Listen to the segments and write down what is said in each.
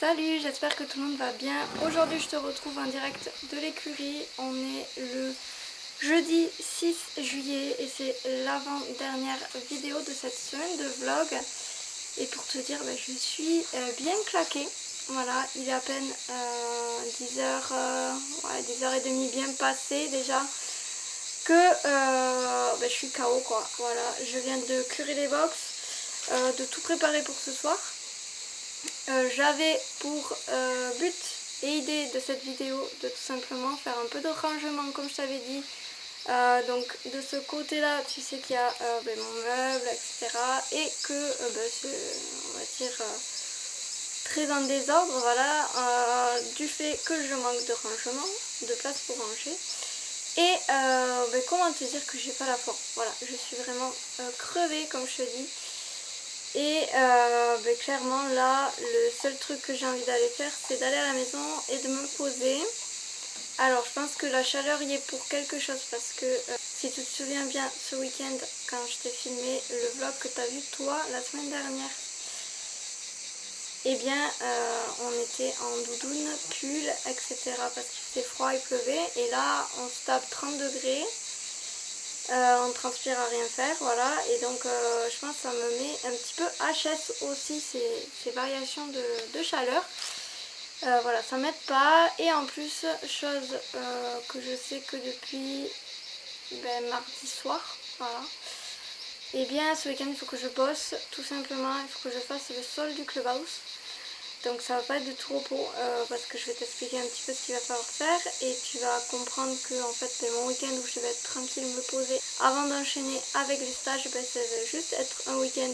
Salut, j'espère que tout le monde va bien. Aujourd'hui je te retrouve en direct de l'écurie. On est le jeudi 6 juillet et c'est l'avant-dernière vidéo de cette semaine de vlog. Et pour te dire, je suis bien claquée. Voilà, il est à peine 10h30 bien passé déjà que je suis KO quoi. Voilà, je viens de curer les box, de tout préparer pour ce soir. J'avais pour but et idée de cette vidéo de tout simplement faire un peu de rangement comme je t'avais dit. Donc de ce côté là tu sais qu'il y a mon meuble etc. Et que c'est on va dire très en désordre, voilà, du fait que je manque de rangement, de place pour ranger. Et comment te dire que j'ai pas la forme, voilà, je suis vraiment crevée comme je te dis. Et clairement là, le seul truc que j'ai envie d'aller faire, c'est d'aller à la maison et de me poser. Alors je pense que la chaleur y est pour quelque chose parce que si tu te souviens bien ce week-end quand je t'ai filmé le vlog que tu as vu toi la semaine dernière, eh bien on était en doudoune, pull, etc. parce qu'il faisait froid, il pleuvait et là on se tape 30 degrés. On transpire à rien faire, voilà, et donc je pense que ça me met un petit peu HS aussi ces variations de chaleur. Voilà, ça m'aide pas, et en plus, chose que je sais que depuis mardi soir, voilà, et bien ce week-end il faut que je bosse, tout simplement, il faut que je fasse le sol du clubhouse. Donc ça va pas être de tout repos parce que je vais t'expliquer un petit peu ce qu'il va falloir faire et tu vas comprendre que en fait mon week-end où je vais être tranquille, me poser avant d'enchaîner avec les stages, ça va juste être un week-end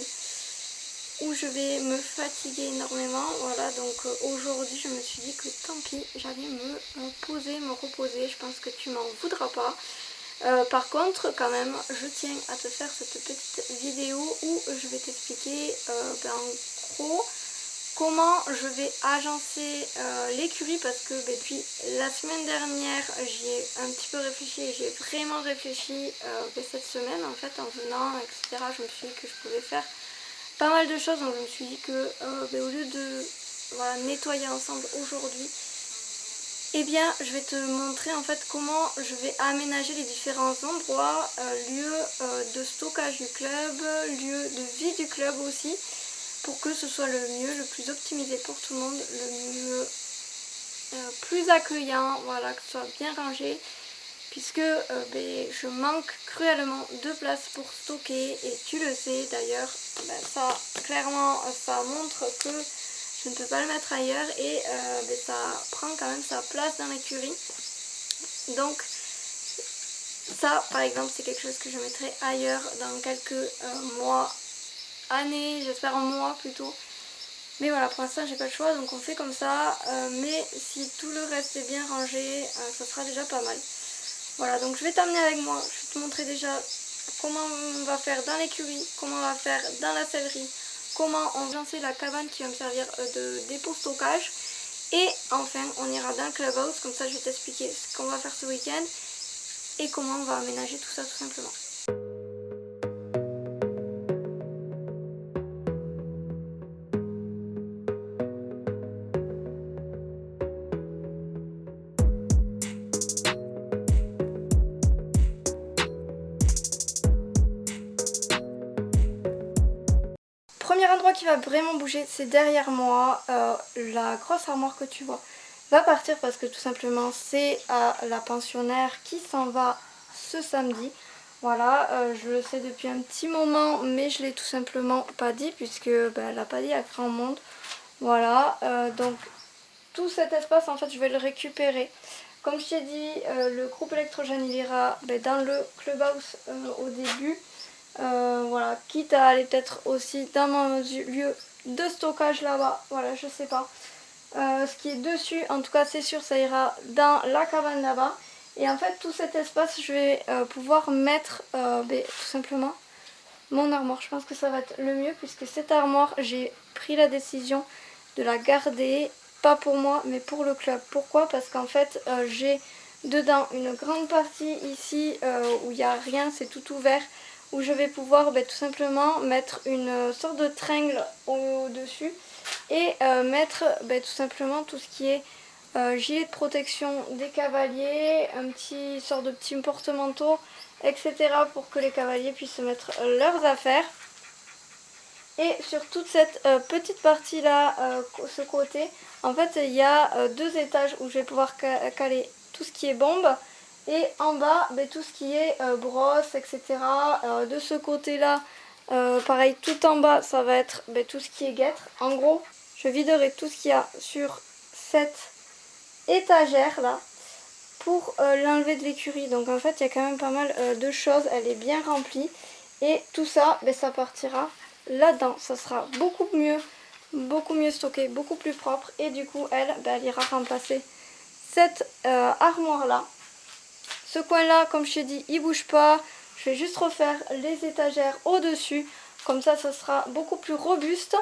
où je vais me fatiguer énormément. Voilà, donc aujourd'hui je me suis dit que tant pis, j'allais me poser, me reposer, je pense que tu m'en voudras pas. Par contre quand même je tiens à te faire cette petite vidéo où je vais t'expliquer en gros comment je vais agencer l'écurie parce que depuis la semaine dernière j'y ai un petit peu réfléchi et j'ai vraiment réfléchi cette semaine en fait en venant etc. Je me suis dit que je pouvais faire pas mal de choses, donc je me suis dit que au lieu de nettoyer ensemble aujourd'hui, eh bien je vais te montrer en fait comment je vais aménager les différents endroits, lieux de stockage du club, lieux de vie du club aussi, pour que ce soit le mieux, le plus optimisé pour tout le monde, le mieux plus accueillant, voilà, que ce soit bien rangé, puisque je manque cruellement de place pour stocker, et tu le sais d'ailleurs, ça clairement ça montre que je ne peux pas le mettre ailleurs, et ça prend quand même sa place dans l'écurie. Donc ça par exemple c'est quelque chose que je mettrai ailleurs dans quelques mois, années, j'espère un mois plutôt. Mais voilà, pour l'instant j'ai pas le choix, donc on fait comme ça. Mais si tout le reste est bien rangé, ça sera déjà pas mal. Voilà, donc je vais t'amener avec moi. Je vais te montrer déjà comment on va faire dans l'écurie, comment on va faire dans la sellerie, comment on va lancer la cabane qui va me servir de dépôt stockage. Et enfin, on ira dans le clubhouse, comme ça je vais t'expliquer ce qu'on va faire ce week-end et comment on va aménager tout ça tout simplement. Premier endroit qui va vraiment bouger, c'est derrière moi. La grosse armoire que tu vois va partir parce que tout simplement c'est à la pensionnaire qui s'en va ce samedi. Voilà, je le sais depuis un petit moment, mais je l'ai tout simplement pas dit puisque elle n'a pas dit à grand monde. Voilà, donc tout cet espace en fait je vais le récupérer. Comme je t'ai dit, le groupe électrogène il ira dans le clubhouse au début. Voilà, quitte à aller peut-être aussi dans mon lieu de stockage là-bas, voilà, je sais pas. Ce qui est dessus, en tout cas c'est sûr, ça ira dans la cabane là-bas. Et en fait tout cet espace je vais pouvoir mettre tout simplement mon armoire. Je pense que ça va être le mieux puisque cette armoire j'ai pris la décision de la garder, pas pour moi mais pour le club. Pourquoi? Parce qu'en fait j'ai dedans une grande partie ici où il n'y a rien, c'est tout ouvert, où je vais pouvoir tout simplement mettre une sorte de tringle au-dessus et mettre tout simplement tout ce qui est gilet de protection des cavaliers, un petit sort de petit porte-manteau, etc. pour que les cavaliers puissent mettre leurs affaires. Et sur toute cette petite partie là, ce côté, en fait il y a 2 étages où je vais pouvoir caler tout ce qui est bombe. Et en bas, tout ce qui est brosse, etc. De ce côté là, pareil, tout en bas, ça va être tout ce qui est guêtre. En gros, je viderai tout ce qu'il y a sur cette étagère là pour l'enlever de l'écurie. Donc en fait, il y a quand même pas mal de choses. Elle est bien remplie. Et tout ça, ça partira là-dedans. Ça sera beaucoup mieux stocké, beaucoup plus propre. Et du coup, elle ira remplacer cette armoire là. Ce coin là, comme je t'ai dit, il bouge pas. Je vais juste refaire les étagères au-dessus. Comme ça, ça sera beaucoup plus robuste.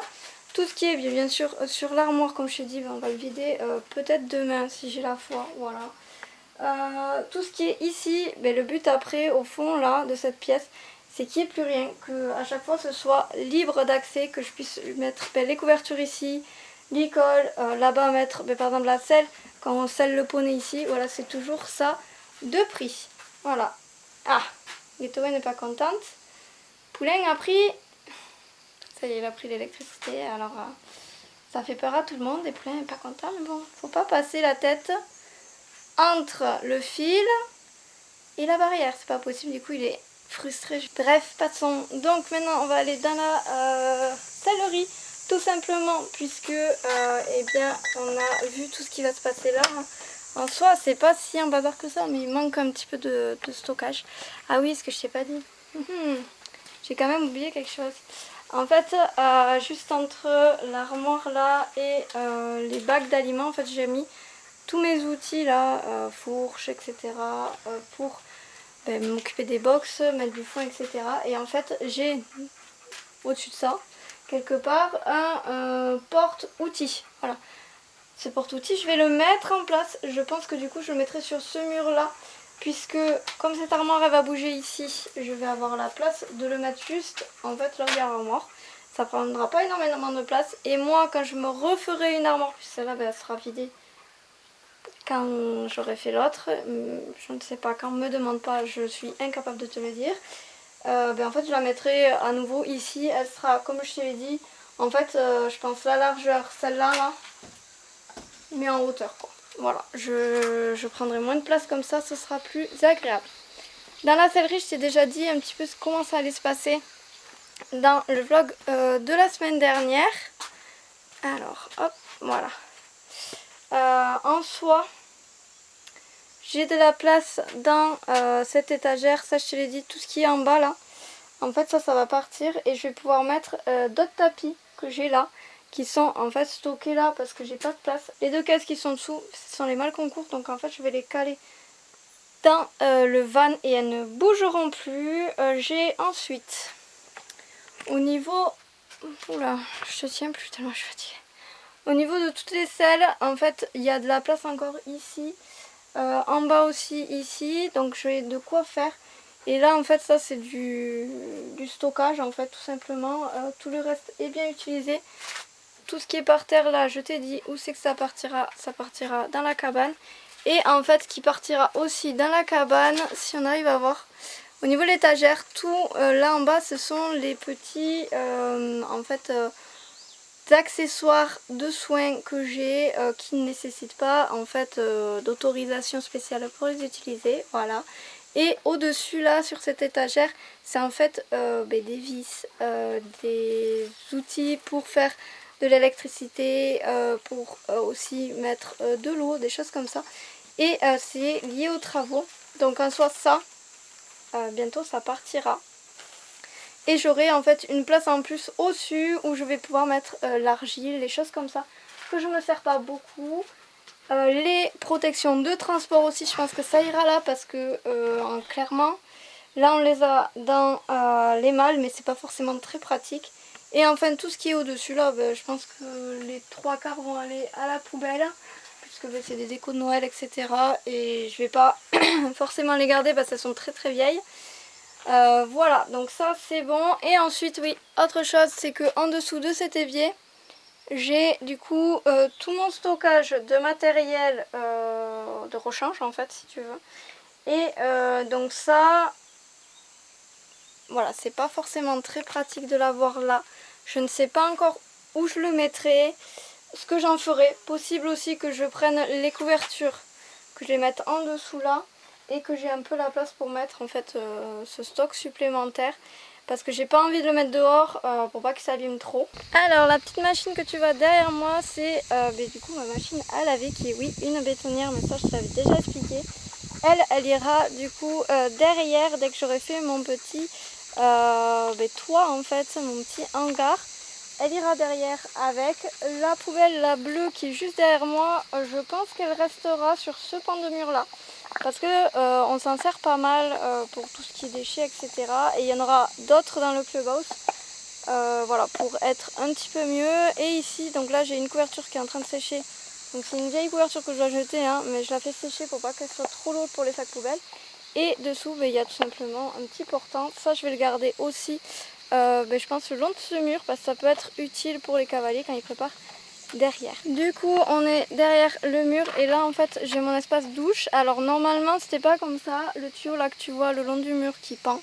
Tout ce qui est bien sûr sur l'armoire, comme je t'ai dit, on va le vider peut-être demain si j'ai la foi. Voilà. Tout ce qui est ici, le but après, au fond là, de cette pièce, c'est qu'il n'y ait plus rien. Que à chaque fois ce soit libre d'accès, que je puisse mettre les couvertures ici, l'école, là-bas mettre par exemple la selle, quand on selle le poney ici. Voilà, c'est toujours ça de prix. Voilà. Ah, Ghettoé n'est pas contente. Poulain a pris... Ça y est, il a pris l'électricité, alors ça fait peur à tout le monde. Et Poulain n'est pas content, mais bon, faut pas passer la tête entre le fil et la barrière. C'est pas possible, du coup il est frustré. Bref, passons. Donc maintenant on va aller dans la sellerie, tout simplement, puisque eh bien, on a vu tout ce qui va se passer là. En soi, c'est pas si un bazar que ça, mais il manque un petit peu de stockage. Ah oui, ce que je t'ai pas dit. J'ai quand même oublié quelque chose. En fait, juste entre l'armoire là et les bacs d'aliments, en fait, j'ai mis tous mes outils là, fourche, etc. Pour m'occuper des box, mettre du foin, etc. Et en fait, j'ai au-dessus de ça, quelque part, un porte-outils. Voilà. Ce porte-outils, je vais le mettre en place. Je pense que du coup, je le mettrai sur ce mur-là. Puisque, comme cette armoire, elle va bouger ici, je vais avoir la place de le mettre juste, en fait, là où il y a l'armoire. Ça prendra pas énormément de place. Et moi, quand je me referai une armoire, puisque celle-là, elle sera vidée quand j'aurai fait l'autre. Je ne sais pas, quand on me demande pas, je suis incapable de te le dire. En fait, je la mettrai à nouveau ici. Elle sera, comme je te l'ai dit, en fait, je pense la largeur, celle-là, là, mais en hauteur quoi. Voilà, je prendrai moins de place comme ça, ce sera plus agréable. Dans la sellerie, je t'ai déjà dit un petit peu comment ça allait se passer dans le vlog de la semaine dernière. Alors, hop, voilà. En soi, j'ai de la place dans cette étagère, ça je te l'ai dit, tout ce qui est en bas là. En fait, ça va partir et je vais pouvoir mettre d'autres tapis que j'ai là, qui sont en fait stockés là parce que j'ai pas de place. Les 2 caisses qui sont dessous, ce sont les malconcours, donc en fait je vais les caler dans le van et elles ne bougeront plus. J'ai ensuite au niveau... Oula, je te tiens plus tellement je suis fatiguée. Au niveau de toutes les selles, en fait il y a de la place encore ici, en bas aussi ici, donc j'ai de quoi faire. Et là en fait ça c'est du stockage en fait tout simplement. Tout le reste est bien utilisé. Tout ce qui est par terre là, je t'ai dit où c'est que ça partira dans la cabane. Et en fait ce qui partira aussi dans la cabane, si on arrive à voir, au niveau de l'étagère, tout là en bas ce sont les petits en fait accessoires de soins que j'ai qui ne nécessitent pas en fait d'autorisation spéciale pour les utiliser. Voilà. Et au-dessus là sur cette étagère, c'est en fait des vis, des outils pour faire de l'électricité, pour aussi mettre de l'eau, des choses comme ça. Et c'est lié aux travaux. Donc en soi ça, bientôt ça partira. Et j'aurai en fait une place en plus au-dessus où je vais pouvoir mettre l'argile, les choses comme ça, que je ne me sers pas beaucoup. Les protections de transport aussi, je pense que ça ira là parce que clairement, là on les a dans les malles, mais c'est pas forcément très pratique. Et enfin tout ce qui est au-dessus là, je pense que les 3/4 vont aller à la poubelle, puisque c'est des décos de Noël, etc. Et je vais pas forcément les garder parce qu'elles sont très très vieilles. Voilà, donc ça c'est bon. Et ensuite oui, autre chose, c'est que en dessous de cet évier, j'ai du coup tout mon stockage de matériel de rechange en fait si tu veux. Et donc ça, voilà, c'est pas forcément très pratique de l'avoir là. Je ne sais pas encore où je le mettrai, ce que j'en ferai. Possible aussi que je prenne les couvertures, que je les mette en dessous là et que j'ai un peu la place pour mettre en fait ce stock supplémentaire. Parce que j'ai pas envie de le mettre dehors pour pas qu'il s'abîme trop. Alors la petite machine que tu vois derrière moi, c'est du coup ma machine à laver qui est oui une bétonnière, mais ça je t'avais déjà expliqué. Elle ira du coup derrière dès que j'aurai fait mon petit toit en fait, mon petit hangar. Elle ira derrière avec la poubelle, la bleue qui est juste derrière moi. Je pense qu'elle restera sur ce pan de mur là. Parce que on s'en sert pas mal pour tout ce qui est déchets, etc. Et il y en aura d'autres dans le clubhouse. Voilà, pour être un petit peu mieux. Et ici, donc là j'ai une couverture qui est en train de sécher. Donc c'est une vieille couverture que je dois jeter, hein, mais je la fais sécher pour pas qu'elle soit trop lourde pour les sacs poubelles. Et dessous, il y a tout simplement un petit portant. Ça, je vais le garder aussi, je pense, le long de ce mur, parce que ça peut être utile pour les cavaliers quand ils préparent derrière. Du coup, on est derrière le mur et là, en fait, j'ai mon espace douche. Alors normalement, c'était pas comme ça. Le tuyau là que tu vois le long du mur qui pend,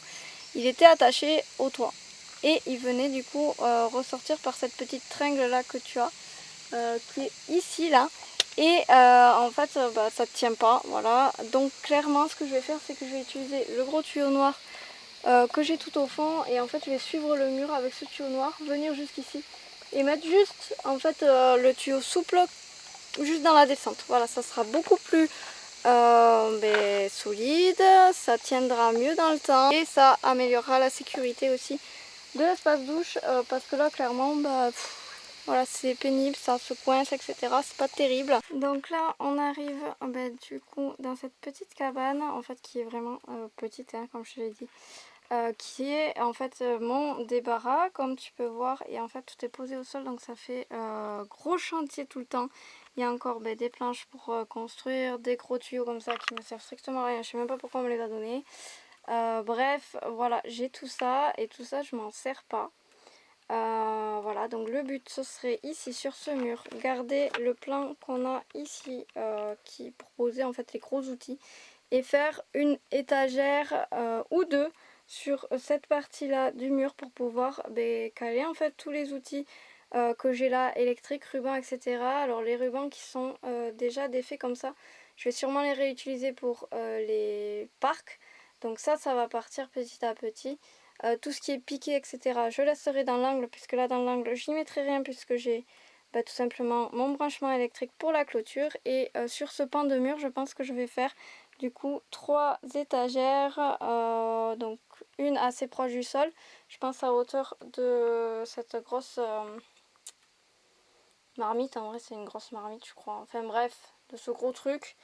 il était attaché au toit. Et il venait du coup ressortir par cette petite tringle là que tu as, qui est ici là. Et en fait ça ne tient pas, voilà. Donc clairement ce que je vais faire, c'est que je vais utiliser le gros tuyau noir que j'ai tout au fond. Et en fait je vais suivre le mur avec ce tuyau noir, venir jusqu'ici et mettre juste en fait le tuyau souple juste dans la descente. Voilà, ça sera beaucoup plus solide, ça tiendra mieux dans le temps et ça améliorera la sécurité aussi de l'espace douche parce que là clairement voilà, c'est pénible, ça se coince, etc. C'est pas terrible. Donc là on arrive du coup dans cette petite cabane en fait qui est vraiment petite, hein, comme je l'ai dit, qui est en fait mon débarras comme tu peux voir. Et en fait tout est posé au sol, donc ça fait gros chantier tout le temps. Il y a encore des planches pour construire, des gros tuyaux comme ça qui me servent strictement à rien, je sais même pas pourquoi on me les a donnés. Bref, voilà, j'ai tout ça et tout ça je m'en sers pas. Voilà, donc le but ce serait ici sur ce mur, garder le plan qu'on a ici qui proposait en fait les gros outils et faire une étagère ou deux sur cette partie là du mur pour pouvoir caler en fait tous les outils que j'ai là, électriques, rubans, etc. Alors les rubans qui sont déjà défaits comme ça, je vais sûrement les réutiliser pour les parcs. Donc ça va partir petit à petit. Tout ce qui est piqué, etc. je laisserai dans l'angle, puisque là dans l'angle je n'y mettrai rien puisque j'ai tout simplement mon branchement électrique pour la clôture. Et sur ce pan de mur je pense que je vais faire du coup 3 étagères, donc une assez proche du sol, je pense à hauteur de cette grosse marmite. En vrai c'est une grosse marmite je crois, enfin bref, de ce gros truc,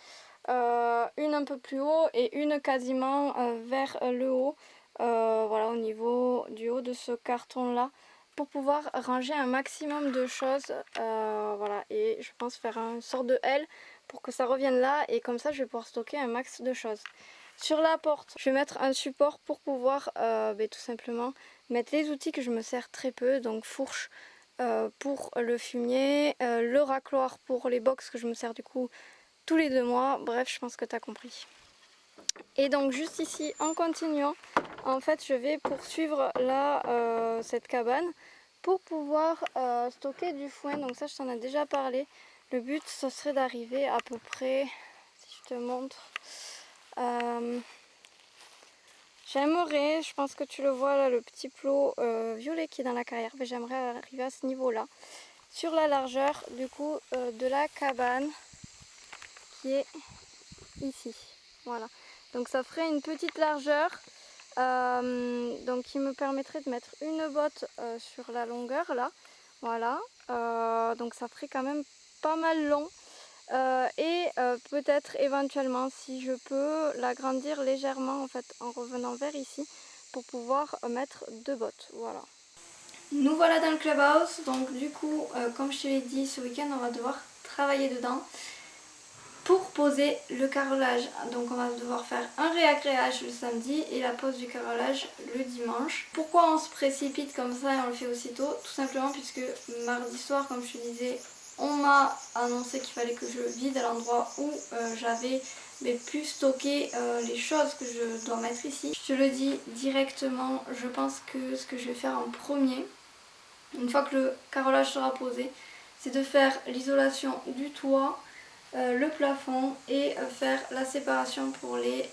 une un peu plus haut et une quasiment vers le haut, voilà, au niveau du haut de ce carton là, pour pouvoir ranger un maximum de choses, voilà. Et je pense faire une sorte de L pour que ça revienne là, et comme ça je vais pouvoir stocker un max de choses. Sur la porte je vais mettre un support pour pouvoir tout simplement mettre les outils que je me sers très peu, donc fourche pour le fumier, le racloir pour les box que je me sers du coup tous les 2 mois, bref je pense que tu as compris. Et donc juste ici en continuant, en fait je vais poursuivre là cette cabane pour pouvoir stocker du foin. Donc ça je t'en ai déjà parlé, le but ce serait d'arriver à peu près, si je te montre, j'aimerais, je pense que tu le vois là, le petit plot violet qui est dans la carrière, mais j'aimerais arriver à ce niveau là, sur la largeur du coup de la cabane qui est ici, voilà. Donc ça ferait une petite largeur, donc qui me permettrait de mettre une botte sur la longueur là, voilà. Donc ça ferait quand même pas mal long, et peut-être éventuellement si je peux l'agrandir légèrement en fait en revenant vers ici pour pouvoir mettre 2 bottes, voilà. Nous voilà dans le clubhouse, donc du coup comme je te l'ai dit, ce week-end on va devoir travailler dedans. pour poser le carrelage. Donc on va devoir faire un réagréage le samedi et la pose du carrelage le dimanche. Pourquoi on se précipite comme ça et on le fait aussitôt? Tout simplement puisque mardi soir, comme je te disais, on m'a annoncé qu'il fallait que je vide l'endroit où j'avais pu stocker les choses que je dois mettre ici. Je te le dis directement, je pense que ce que je vais faire en premier, une fois que le carrelage sera posé, c'est de faire l'isolation du toit, le plafond et faire la séparation pour les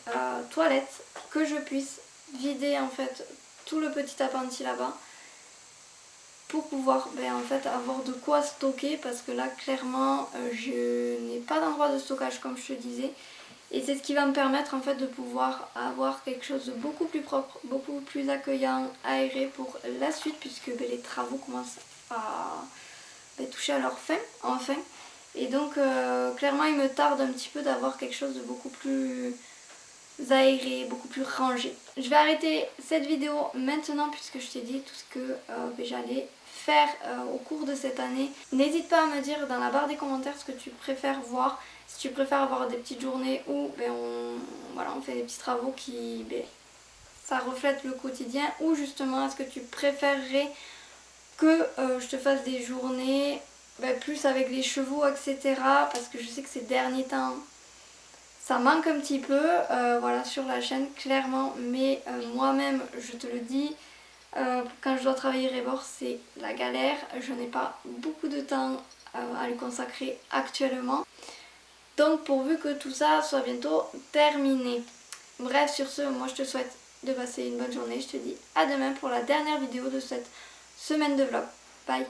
toilettes, que je puisse vider en fait tout le petit appentis là-bas pour pouvoir en fait avoir de quoi stocker, parce que là clairement je n'ai pas d'endroit de stockage comme je te disais, et c'est ce qui va me permettre en fait de pouvoir avoir quelque chose de beaucoup plus propre, beaucoup plus accueillant, aéré pour la suite, puisque les travaux commencent à toucher à leur fin enfin. Et donc clairement il me tarde un petit peu d'avoir quelque chose de beaucoup plus aéré, beaucoup plus rangé. Je vais arrêter cette vidéo maintenant puisque je t'ai dit tout ce que j'allais faire au cours de cette année. N'hésite pas à me dire dans la barre des commentaires ce que tu préfères voir. Si tu préfères avoir des petites journées où on fait des petits travaux qui ça reflète le quotidien, ou justement est-ce que tu préférerais que je te fasse des journées plus avec les chevaux, etc. Parce que je sais que ces derniers temps ça manque un petit peu voilà, sur la chaîne clairement, mais moi-même je te le dis, quand je dois travailler Rebord c'est la galère, je n'ai pas beaucoup de temps à lui consacrer actuellement, donc pourvu que tout ça soit bientôt terminé. Bref, sur ce, moi je te souhaite de passer une bonne journée, je te dis à demain pour la dernière vidéo de cette semaine de vlog. Bye.